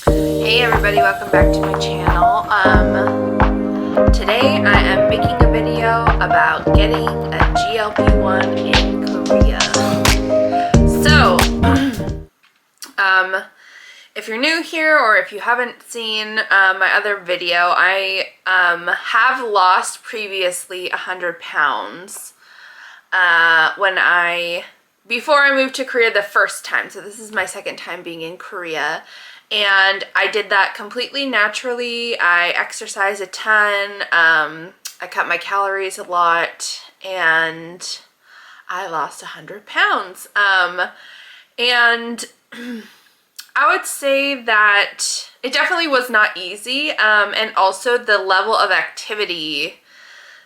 Hey everybody, welcome back to my channel. Today I am making a video about getting a GLP-1 in Korea. So, if you're new here or if you haven't seen my other video, I have lost previously 100 pounds before I moved to Korea the first time. So this is my second time being in Korea. And I did that completely naturally. I exercised a ton. I cut my calories a lot, and I lost 100 pounds. And I would say that it definitely was not easy. And also the level of activity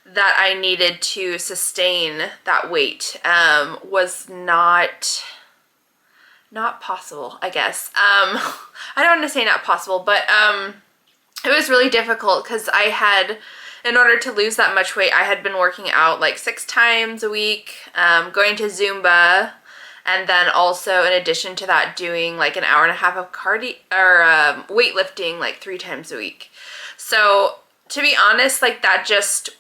that I needed to sustain that weight was not possible, I guess. I don't want to say not possible, but it was really difficult because in order to lose that much weight, I had been working out like 6 times a week, going to Zumba, and then also in addition to that doing like an hour and a half of cardio or weightlifting like 3 times a week. So to be honest, like that just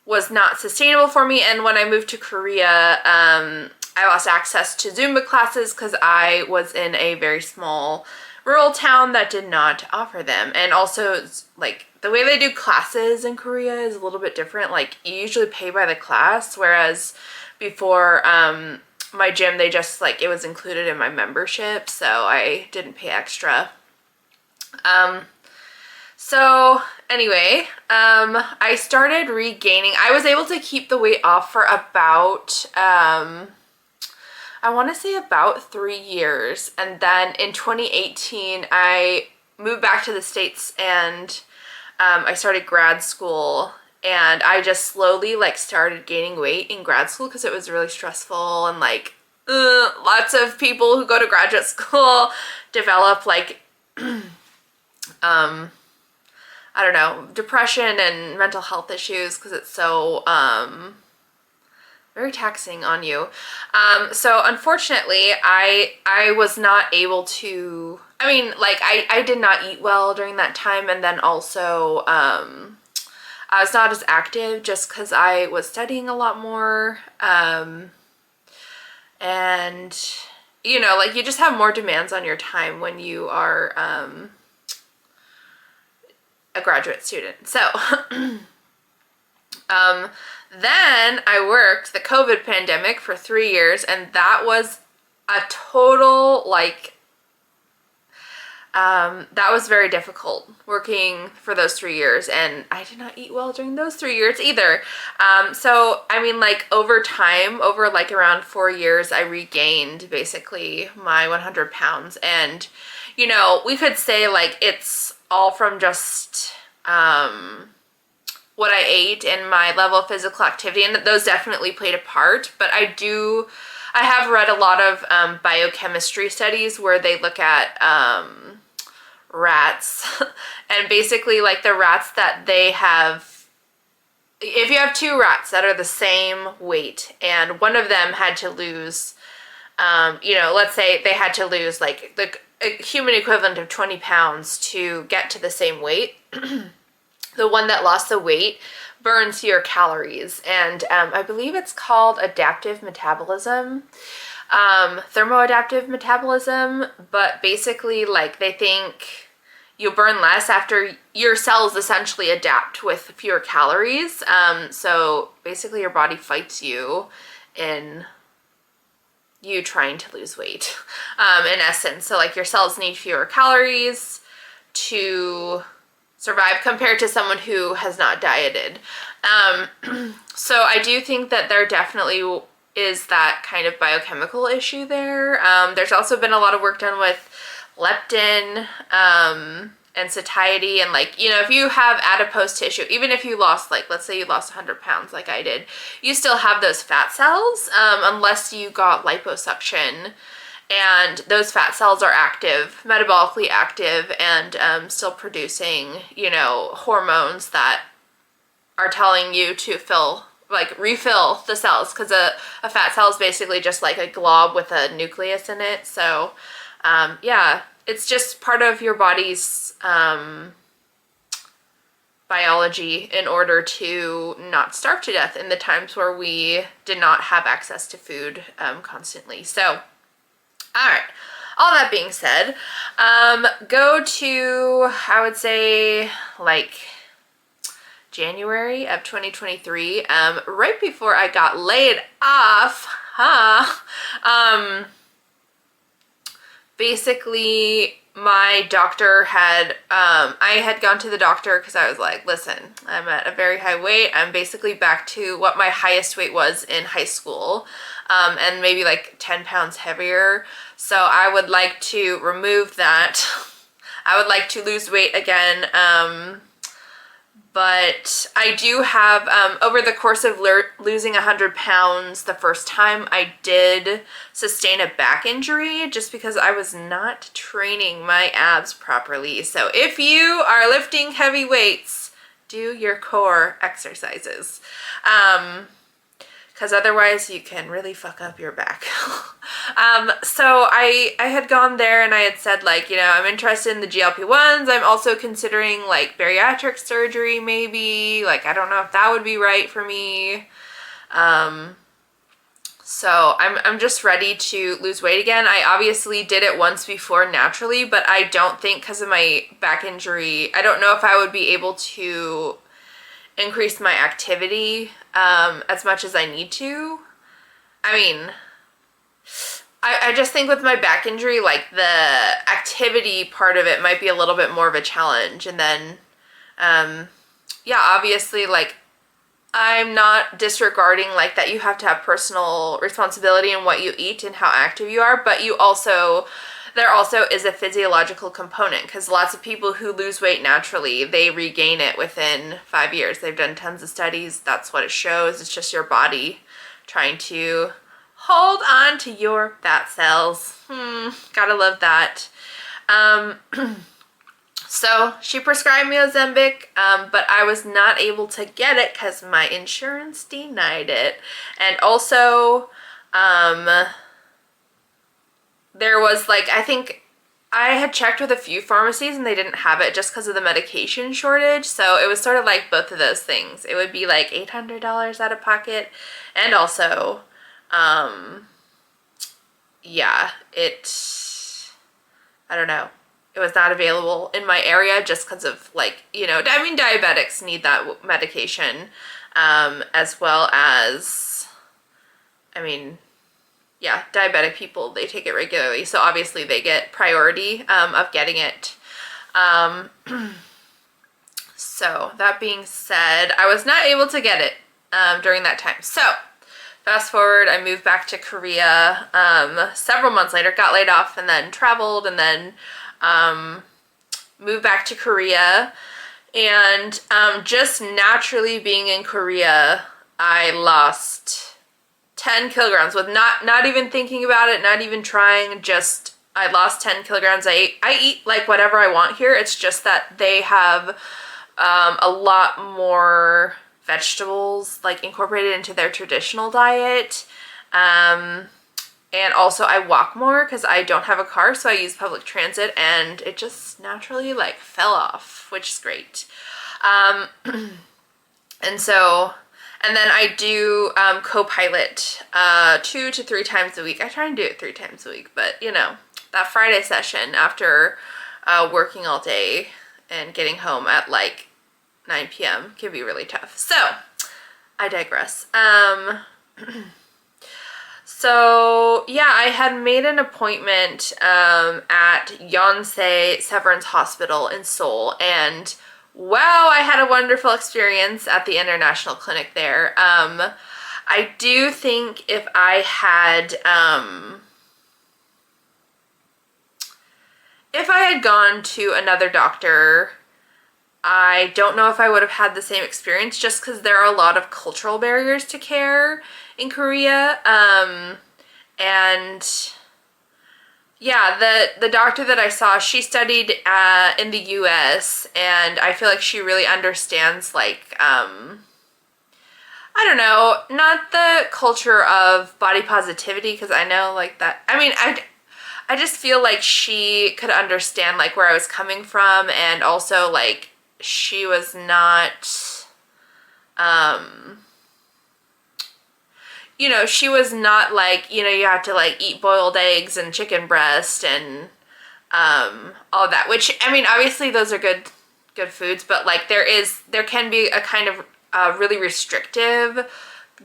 was not sustainable for me. And when I moved to Korea, I lost access to Zumba classes because I was in a very small rural town that did not offer them. And also, like, the way they do classes in Korea is a little bit different. Like, you usually pay by the class, whereas before my gym, they just, like, it was included in my membership, so I didn't pay extra. So anyway, I started regaining. I was able to keep the weight off for about, I want to say about 3 years. And then in 2018, I moved back to the States and I started grad school. And I just slowly like started gaining weight in grad school because it was really stressful, and like lots of people who go to graduate school develop like I don't know, depression and mental health issues because it's so very taxing on you. So unfortunately, I was not able to, I mean, like I did not eat well during that time, and then also I was not as active just because I was studying a lot more, and you know, like you just have more demands on your time when you are a graduate student. So then I worked the COVID pandemic for 3 years, and that was a total like that was very difficult working for those 3 years, and I did not eat well during those 3 years either. So I mean, like over time, over like around 4 years, I regained basically my 100 pounds. And you know, we could say like it's all from just what I ate and my level of physical activity, and those definitely played a part. But I have read a lot of biochemistry studies where they look at rats and basically like the rats that they have, if you have 2 rats that are the same weight and one of them had to lose, you know, let's say they had to lose like the human equivalent of 20 pounds to get to the same weight, the one that lost the weight burns fewer calories. And I believe it's called adaptive metabolism, thermoadaptive metabolism. But basically, like, they think you burn less after your cells essentially adapt with fewer calories. So basically your body fights you in you trying to lose weight, in essence. So like your cells need fewer calories to survive compared to someone who has not dieted. So I do think that there definitely is that kind of biochemical issue there. There's also been a lot of work done with leptin and satiety, and like, you know, if you have adipose tissue, even if you lost, like, let's say you lost 100 pounds like I did, you still have those fat cells, unless you got liposuction. And those fat cells are active, metabolically active, and still producing, you know, hormones that are telling you to refill the cells, because a fat cell is basically just like a glob with a nucleus in it. So yeah, it's just part of your body's biology in order to not starve to death in the times where we did not have access to food constantly. So, all right. All that being said, go to, I would say, like January of 2023, right before I got laid off, basically my doctor had, I had gone to the doctor because I was like, listen, I'm at a very high weight. I'm basically back to what my highest weight was in high school, and maybe like 10 pounds heavier. So I would like to remove that. I would like to lose weight again. But I do have, over the course of losing 100 pounds the first time, I did sustain a back injury just because I was not training my abs properly. So if you are lifting heavy weights, do your core exercises. Because otherwise you can really fuck up your back. So I had gone there and I had said, like, you know, I'm interested in the GLP-1s. I'm also considering like bariatric surgery maybe. Like, I don't know if that would be right for me. So I'm just ready to lose weight again. I obviously did it once before naturally, but I don't think because of my back injury, I don't know if I would be able to increase my activity as much as I need to. I mean, I just think with my back injury, like the activity part of it might be a little bit more of a challenge. And then, yeah, obviously, like, I'm not disregarding like that you have to have personal responsibility in what you eat and how active you are, but you also, there also is a physiological component because lots of people who lose weight naturally, they regain it within 5 years. They've done tons of studies. That's what it shows. It's just your body trying to hold on to your fat cells. Gotta love that. So she prescribed me Ozempic, but I was not able to get it because my insurance denied it. And also, there was like, I think I had checked with a few pharmacies and they didn't have it just because of the medication shortage. So it was sort of like both of those things. It would be like $800 out of pocket. And also, yeah, I don't know. It was not available in my area just because of like, you know, I mean, diabetics need that medication, as well as, I mean, yeah, diabetic people, they take it regularly. So obviously they get priority, of getting it. So that being said, I was not able to get it, during that time. So fast forward, I moved back to Korea, several months later, got laid off and then traveled and then, moved back to Korea, and just naturally being in Korea, I lost 10 kilograms with not even thinking about it, not even trying, just I lost 10 kilograms. I eat like whatever I want here. It's just that they have a lot more vegetables like incorporated into their traditional diet. And also I walk more because I don't have a car, so I use public transit, and it just naturally like fell off, which is great. And so, and then I do co-pilot 2 to 3 times a week. I try and do it 3 times a week, but you know, that Friday session after working all day and getting home at like 9 p.m. can be really tough. So I digress. So yeah, I had made an appointment at Yonsei Severance Hospital in Seoul, and wow, I had a wonderful experience at the international clinic there. I do think if I had gone to another doctor, I don't know if I would have had the same experience just because there are a lot of cultural barriers to care in Korea. And yeah, the doctor that I saw, she studied in the US, and I feel like she really understands like, I don't know, not the culture of body positivity, because I know like that, I mean, I just feel like she could understand like where I was coming from, and also like she was not, you know, she was not like, you know, you have to like eat boiled eggs and chicken breast and all that, which, I mean, obviously those are good foods, but like there can be a kind of really restrictive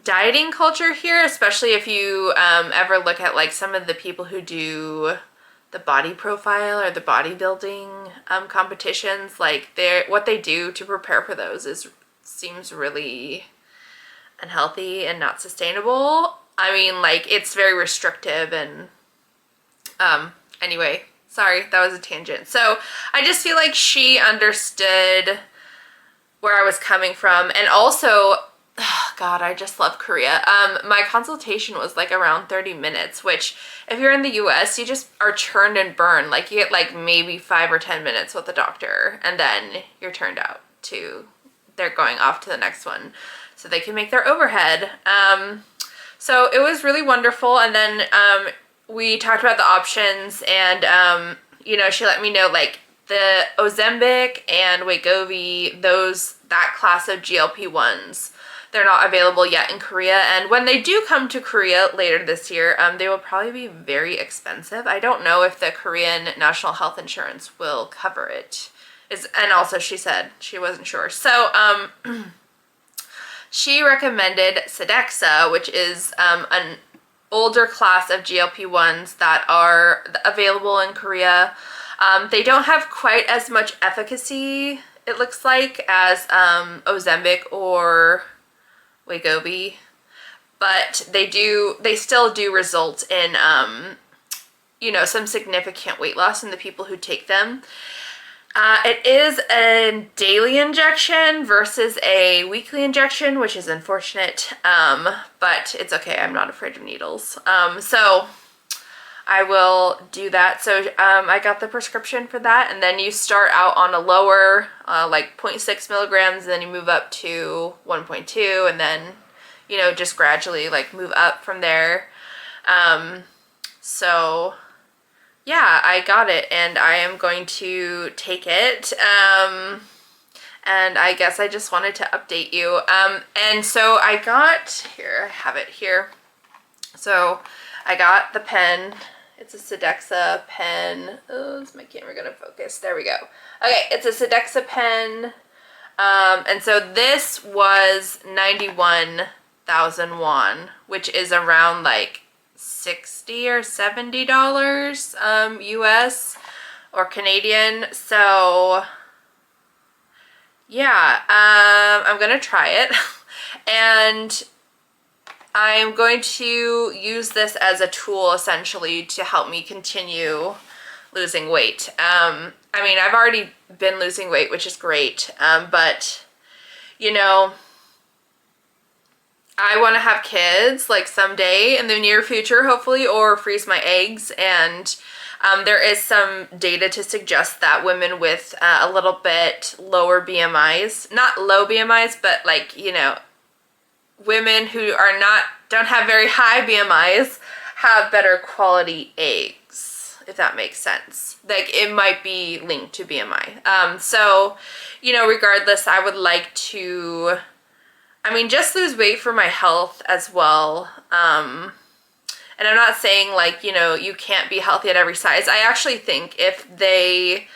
dieting culture here, especially if you ever look at like some of the people who do the body profile or the bodybuilding competitions. Like what they do to prepare for those seems really unhealthy and not sustainable. I mean, like it's very restrictive, and anyway, sorry, that was a tangent. So I just feel like she understood where I was coming from, and also, oh God, I just love Korea. My consultation was like around 30 minutes, which if you're in the US, you just are churned and burned. Like you get like maybe 5 or 10 minutes with the doctor, and then you're turned out they're going off to the next one so they can make their overhead. So it was really wonderful. And then we talked about the options, and you know, she let me know like the Ozempic and Wegovy, that class of GLP-1s, they're not available yet in Korea. And when they do come to Korea later this year, they will probably be very expensive. I don't know if the Korean National Health Insurance will cover it. And also she said she wasn't sure. So she recommended Saxenda, which is an older class of GLP-1s that are available in Korea. They don't have quite as much efficacy, it looks like, as Ozempic or Wegovy, but they still do result in, you know, some significant weight loss in the people who take them. It is a daily injection versus a weekly injection, which is unfortunate, but it's okay. I'm not afraid of needles. So I will do that. So I got the prescription for that, and then you start out on a lower, like 0.6 milligrams, and then you move up to 1.2, and then, you know, just gradually like move up from there. So yeah, I got it, and I am going to take it. And I guess I just wanted to update you. And so I got, here, I have it here. So I got the pen. It's a Saxenda pen. Oh, is my camera gonna focus? There we go. Okay, it's a Saxenda pen. And so this was 91,000 won, which is around like $60 or $70 US or Canadian. So yeah, I'm gonna try it. And I'm going to use this as a tool essentially to help me continue losing weight. I mean, I've already been losing weight, which is great, but you know, I want to have kids like someday in the near future, hopefully, or freeze my eggs. And there is some data to suggest that women with a little bit lower BMIs, not low BMIs, but like, you know, women who don't have very high BMIs have better quality eggs, if that makes sense. Like it might be linked to BMI. So, you know, regardless, I would like to, I mean, just lose weight for my health as well. And I'm not saying like, you know, you can't be healthy at every size. I actually think if they,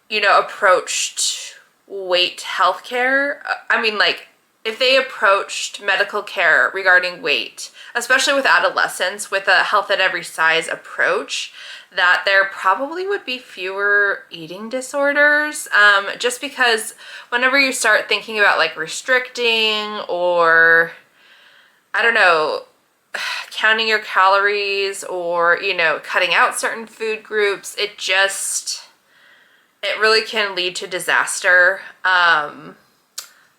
you know, approached weight healthcare, I mean, like, if they approached medical care regarding weight, especially with adolescents, with a health at every size approach, that there probably would be fewer eating disorders. Just because whenever you start thinking about like restricting or, I don't know, counting your calories or, you know, cutting out certain food groups, it really can lead to disaster.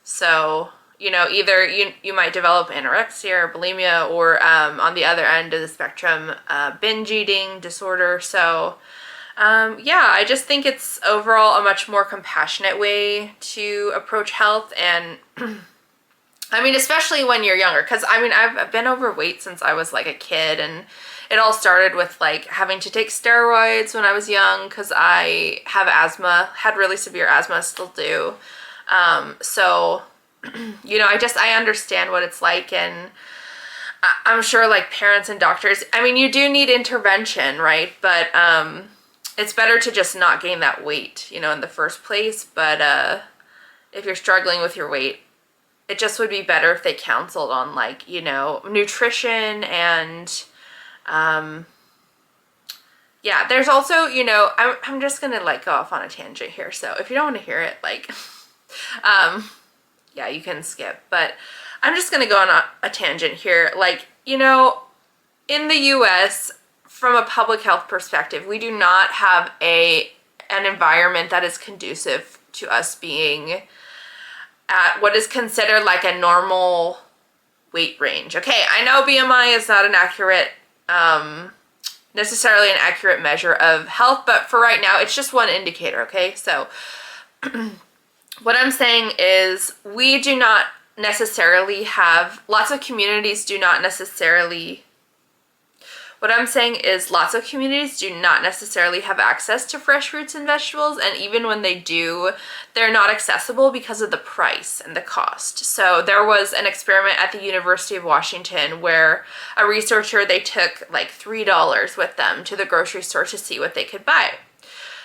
So, you know, either you might develop anorexia or bulimia, or on the other end of the spectrum, binge eating disorder. So yeah, I just think it's overall a much more compassionate way to approach health. And I mean, especially when you're younger, because I mean, I've been overweight since I was like a kid, and it all started with like having to take steroids when I was young because I have asthma, had really severe asthma, still do. So, you know, I understand what it's like, and I'm sure like parents and doctors, I mean, you do need intervention, right? But it's better to just not gain that weight, you know, in the first place. But if you're struggling with your weight, it just would be better if they counseled on like, you know, nutrition and yeah, there's also, you know, I'm just gonna like go off on a tangent here. So if you don't want to hear it, like, yeah, you can skip, but I'm just gonna go on a tangent here. Like, you know, in the US, from a public health perspective, we do not have an environment that is conducive to us being at what is considered like a normal weight range. Okay, I know BMI is not an accurate, necessarily an accurate measure of health, but for right now, it's just one indicator, okay? So what I'm saying is we do not necessarily have, lots of communities do not necessarily, what I'm saying is lots of communities do not necessarily have access to fresh fruits and vegetables, and even when they do, they're not accessible because of the price and the cost. So there was an experiment at the University of Washington where a researcher, they took like $3 with them to the grocery store to see what they could buy.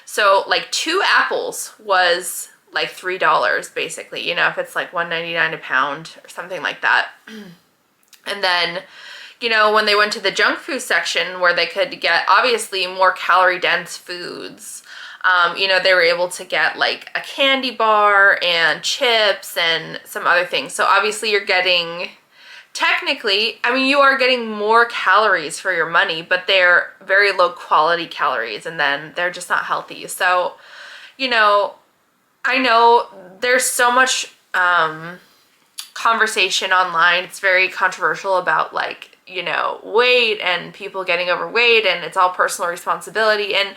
So like 2 apples was like $3 basically, you know, if it's like $1.99 a pound or something like that. And then, you know, when they went to the junk food section where they could get obviously more calorie dense foods, you know, they were able to get like a candy bar and chips and some other things. So obviously you're getting, technically, I mean, you are getting more calories for your money, but they're very low quality calories, and then they're just not healthy. So, you know, I know there's so much conversation online. It's very controversial about like, you know, weight and people getting overweight, and it's all personal responsibility. And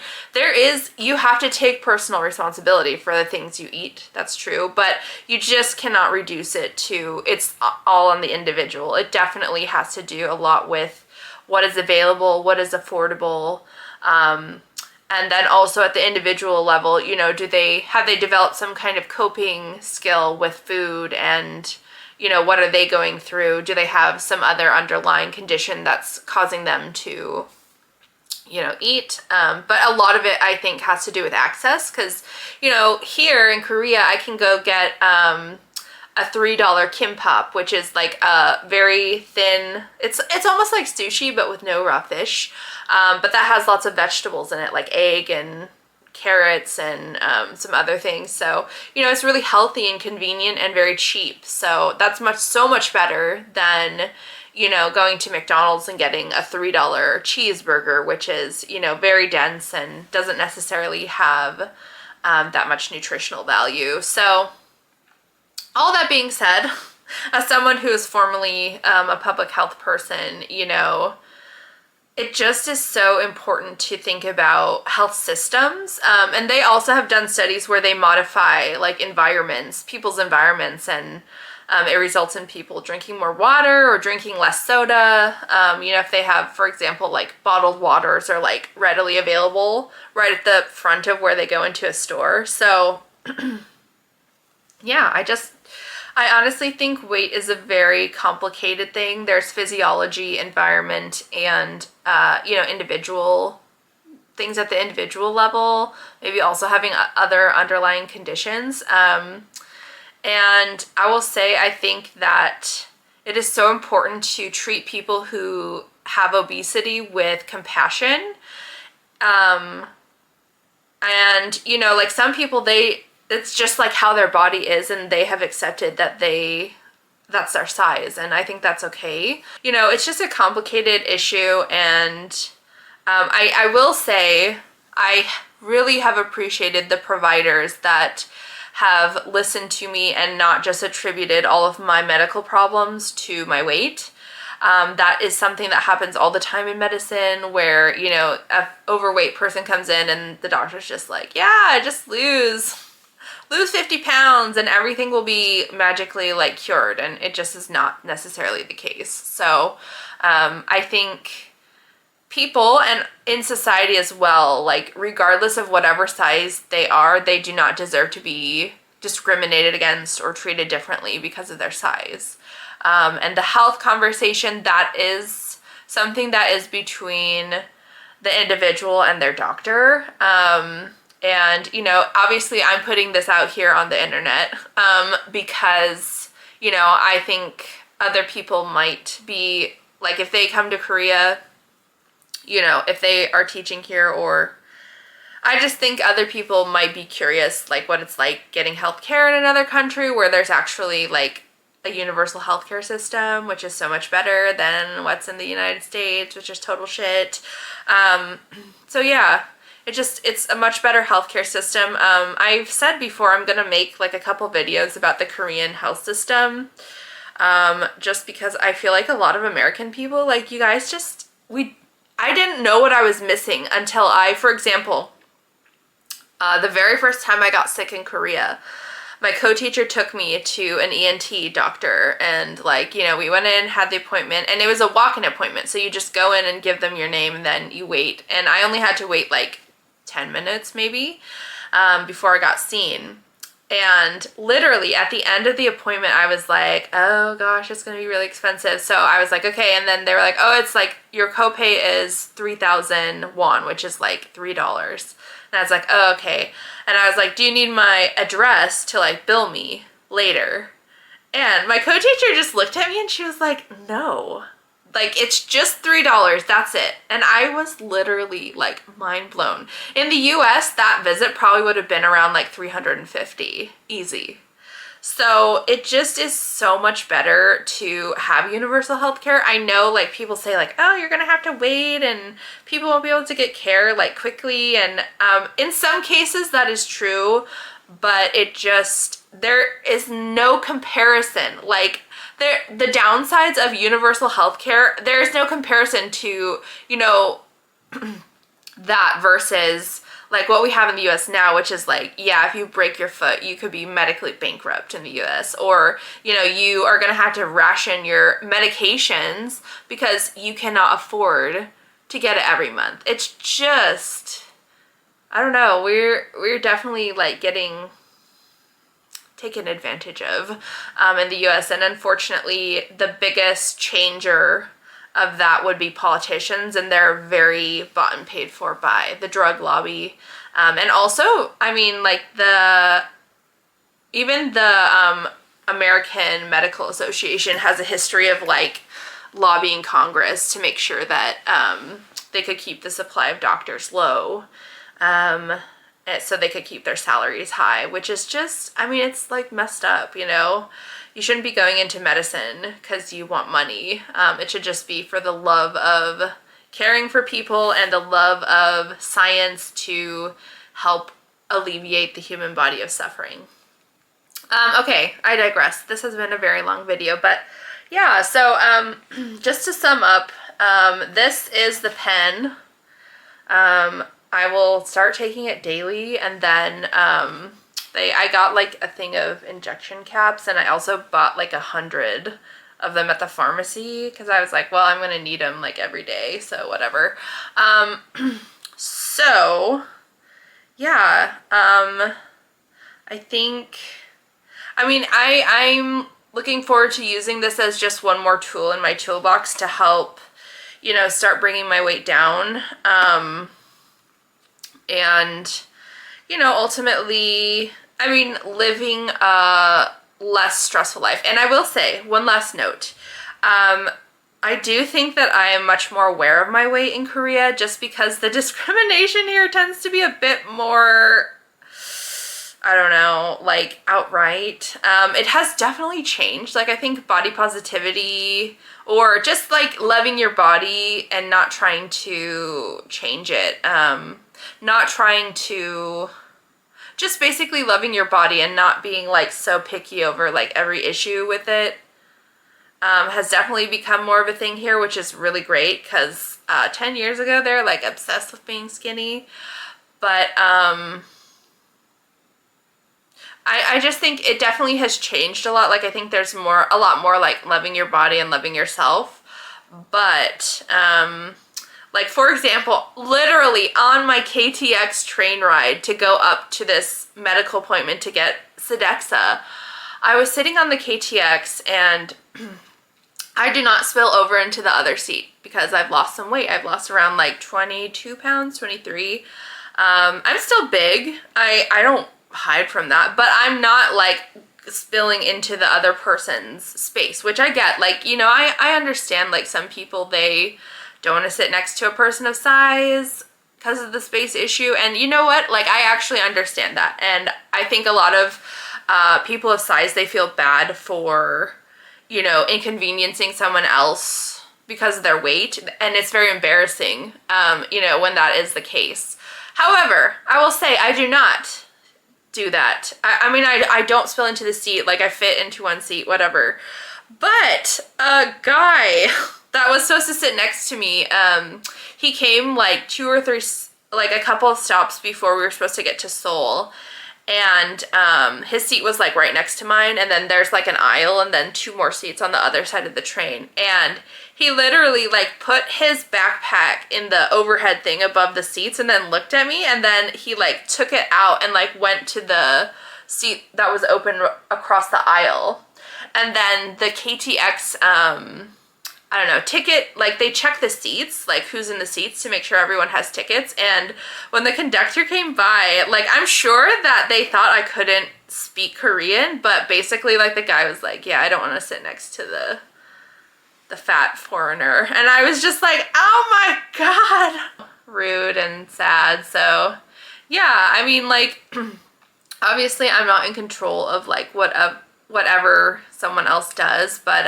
you have to take personal responsibility for the things you eat. That's true. But you just cannot reduce it to, it's all on the individual. It definitely has to do a lot with what is available, what is affordable. And then also at the individual level, you know, have they developed some kind of coping skill with food, and you know, what are they going through? Do they have some other underlying condition that's causing them to, you know, eat? But a lot of it, I think, has to do with access, because, you know, here in Korea, I can go get a $3 kimbap, which is like a very thin, it's almost like sushi, but with no raw fish. But that has lots of vegetables in it, like egg and carrots and some other things. So, you know, it's really healthy and convenient and very cheap. So that's so much better than, you know, going to McDonald's and getting a $3 cheeseburger, which is, you know, very dense and doesn't necessarily have that much nutritional value. So all that being said, as someone who is formerly a public health person, you know, it just is so important to think about health systems. And they also have done studies where they modify like people's environments, and it results in people drinking more water or drinking less soda. You know, if they have, for example, like bottled waters are like readily available right at the front of where they go into a store. So yeah, I honestly think weight is a very complicated thing. There's physiology, environment, and, you know, individual things at the individual level, maybe also having other underlying conditions. And I will say, I think that it is so important to treat people who have obesity with compassion. And, you know, like some people, it's just like how their body is, and they have accepted that that's their size, and I think that's okay. You know, it's just a complicated issue, and I will say I really have appreciated the providers that have listened to me and not just attributed all of my medical problems to my weight. That is something that happens all the time in medicine, where, you know, an overweight person comes in and the doctor's just like, yeah, just lose lose 50 pounds and everything will be magically like cured, and it just is not necessarily the case. So I think people and in society as well, like regardless of whatever size they are, they do not deserve to be discriminated against or treated differently because of their size. And the health conversation, that is something that is between the individual and their doctor. And, you know, obviously I'm putting this out here on the internet because, you know, I think other people might be, like if they come to Korea, you know, if they are teaching here, or I just think other people might be curious, like what it's like getting healthcare in another country where there's actually like a universal healthcare system, which is so much better than what's in the United States, which is total shit. So yeah, it's a much better healthcare system. I've said before I'm gonna make like a couple videos about the Korean health system, just because I feel like a lot of American people, like you guys just, I didn't know what I was missing until for example, the very first time I got sick in Korea, my co-teacher took me to an ENT doctor, and like, you know, we went in, had the appointment, and it was a walk-in appointment. So you just go in and give them your name and then you wait. And I only had to wait like 10 minutes maybe before I got seen. And literally at the end of the appointment, I was like, oh gosh, it's going to be really expensive. So I was like, okay. And then they were like, oh, it's like your copay is 3,000 won, which is like $3. And I was like, oh, okay. And I was like, do you need my address to like bill me later? And my co-teacher just looked at me and she was like, no. Like, it's just $3, that's it. And I was literally like mind blown. In the US, that visit probably would have been around like 350, easy. So it just is so much better to have universal health care. I know like people say like, oh, you're gonna have to wait and people won't be able to get care like quickly. And in some cases that is true, but it just, there is no comparison. Like, the downsides of universal health care, there's no comparison to, you know, that versus like what we have in the US now, which is like, yeah, if you break your foot, you could be medically bankrupt in the US, or, you know, you are gonna have to ration your medications because you cannot afford to get it every month. It's just, I don't know, we're definitely like getting taken advantage of in the US, and unfortunately the biggest changer of that would be politicians, and they're very bought and paid for by the drug lobby, and also, I mean, like even the American Medical Association has a history of like lobbying Congress to make sure that they could keep the supply of doctors low, so they could keep their salaries high, which is just, I mean, it's like messed up, you know? You shouldn't be going into medicine because you want money. It should just be for the love of caring for people and the love of science to help alleviate the human body of suffering. Okay, I digress. This has been a very long video, but yeah, so just to sum up, this is the pen. I will start taking it daily, and then I got like a thing of injection caps, and I also bought like 100 of them at the pharmacy because I was like, well, I'm gonna need them like every day, so whatever. So yeah, I think, I mean, I'm looking forward to using this as just one more tool in my toolbox to help, you know, start bringing my weight down. And, you know, ultimately, I mean, living a less stressful life. And I will say, one last note, I do think that I am much more aware of my weight in Korea, just because the discrimination here tends to be a bit more, I don't know, like outright. It has definitely changed. Like, I think body positivity, or just like loving your body and not trying to change it, not trying to, just basically loving your body and not being like so picky over like every issue with it, has definitely become more of a thing here, which is really great, because 10 years ago they're like obsessed with being skinny. But I just think it definitely has changed a lot. Like, I think there's a lot more like loving your body and loving yourself. But, like, for example, literally on my KTX train ride to go up to this medical appointment to get Saxenda, I was sitting on the KTX and I do not spill over into the other seat because I've lost some weight. I've lost around like 22 pounds, 23. I'm still big. I don't hide from that, but I'm not like spilling into the other person's space, which I get. Like, you know, I understand like some people, they don't want to sit next to a person of size because of the space issue. And you know what? Like, I actually understand that. And I think a lot of people of size, they feel bad for, you know, inconveniencing someone else because of their weight. And it's very embarrassing, you know, when that is the case. However, I will say I do not do that. I mean, I don't spill into the seat. Like, I fit into one seat, whatever. But a guy that was supposed to sit next to me, he came like a couple of stops before we were supposed to get to Seoul. And his seat was like right next to mine, and then there's like an aisle and then 2 more seats on the other side of the train. And he literally like put his backpack in the overhead thing above the seats and then looked at me, and then he like took it out and like went to the seat that was open across the aisle. And then the KTX I don't know, ticket, like they check the seats, like who's in the seats to make sure everyone has tickets. And when the conductor came by, like, I'm sure that they thought I couldn't speak Korean, but basically like the guy was like, yeah, I don't want to sit next to the fat foreigner. And I was just like, oh my God, rude and sad. So yeah, I mean, like, obviously I'm not in control of like whatever someone else does, but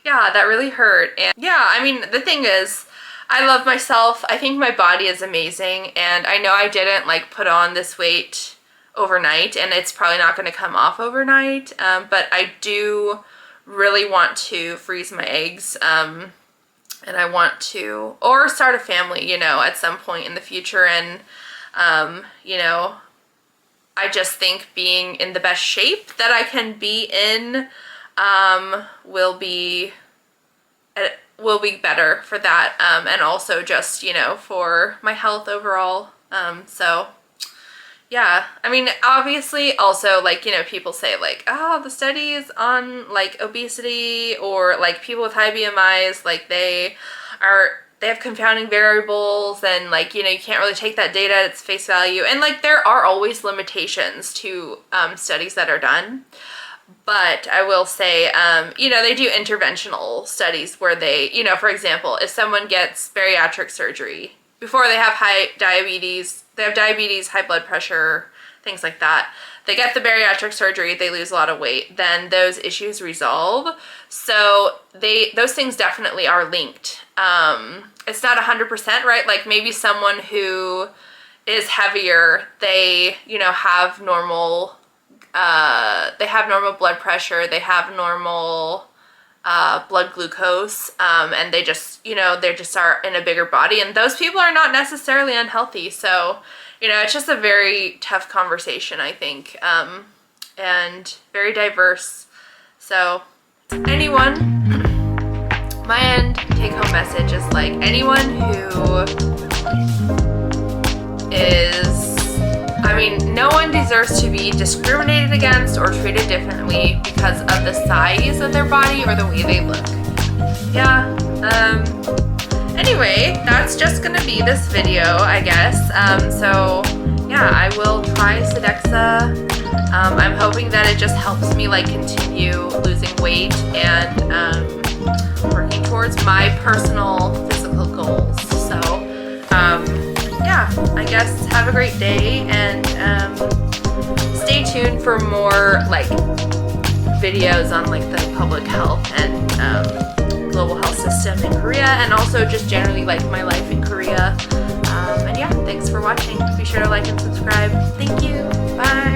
yeah, that really hurt. And yeah, I mean, the thing is, I love myself. I think my body is amazing, and I know I didn't like put on this weight overnight, and it's probably not going to come off overnight, but I do really want to freeze my eggs, and I want to, or start a family, you know, at some point in the future. And you know, I just think being in the best shape that I can be in will be better for that, and also just, you know, for my health overall. So yeah, I mean, obviously also, like, you know, people say like, oh, the studies on like obesity or like people with high BMIs, like they have confounding variables, and like, you know, you can't really take that data at its face value. And like, there are always limitations to studies that are done. But I will say, you know, they do interventional studies where they, you know, for example, if someone gets bariatric surgery before they have diabetes, high blood pressure, things like that, they get the bariatric surgery, they lose a lot of weight, then those issues resolve. So those things definitely are linked. It's not 100%, right? Like maybe someone who is heavier, they, you know, have normal blood pressure, they have normal blood glucose, and they just, you know, they just are in a bigger body, and those people are not necessarily unhealthy. So, you know, it's just a very tough conversation, I think, and very diverse. So anyone, my end take-home message is like, anyone who is, I mean, no one deserves to be discriminated against or treated differently because of the size of their body or the way they look. Yeah, anyway, that's just gonna be this video, I guess. So yeah, I will try Saxenda. I'm hoping that it just helps me like continue losing weight and working towards my personal physical goals. So yeah, I guess have a great day, and stay tuned for more like videos on like the public health and global health system in Korea, and also just generally like my life in Korea. And yeah, thanks for watching. Be sure to like and subscribe. Thank you. Bye.